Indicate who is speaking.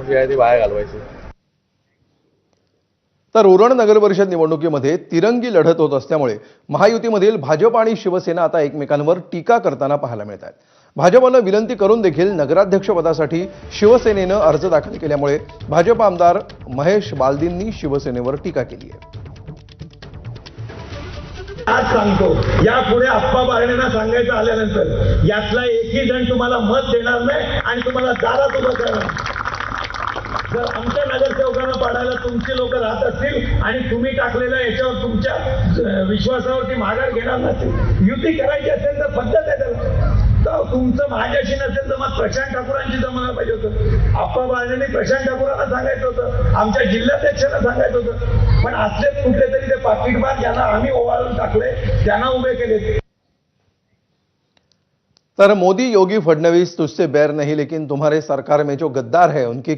Speaker 1: जी आहे ती वाया घालवायची.
Speaker 2: तर उरण नगर परिषद निवडणुकीमध्ये तिरंगी लढत होत असल्यामुळे महायुतीमधील भाजप आणि शिवसेना आता एकमेकांवर टीका करताना पाहायला मिळत आहेत. भाजपनं विनंती करून देखील नगराध्यक्षपदासाठी शिवसेनेनं अर्ज दाखल केल्यामुळे भाजप आमदार महेश बालदींनी शिवसेनेवर टीका केली आहे.
Speaker 3: आज सांगतो, यापुढे आप्पा बारण्यांना सांगायचं आल्यानंतर यातला एकही जण तुम्हाला मत देणार नाही आणि तुम्हाला दारात उभं करणार. जर आमच्या नगरसेवकांना पाडायला तुमची लोक राहत असतील आणि तुम्ही टाकलेल्या याच्यावर तुमच्या विश्वासावरती माघार घेणार नसतील, युती करायची असेल तर पद्धत आहे त्याला. तर तुमचं माझ्याशी नसेल तर मग प्रशांत ठाकूरांची जमायला पाहिजे होतं. आप्पा बारण्यांनी प्रशांत ठाकूरांना सांगायचं होतं, आमच्या जिल्हाध्यक्षांना सांगायचं होतं. पण असलेच कुठलेतरी ते पाकिटबाज ज्यांना आम्ही ओवाळून टाकले त्यांना उभे केले.
Speaker 2: तर मोदी योगी फडणवीस तुझसे बैर नहीं लेकिन तुम्हारे सरकार में जो गद्दार है उनकी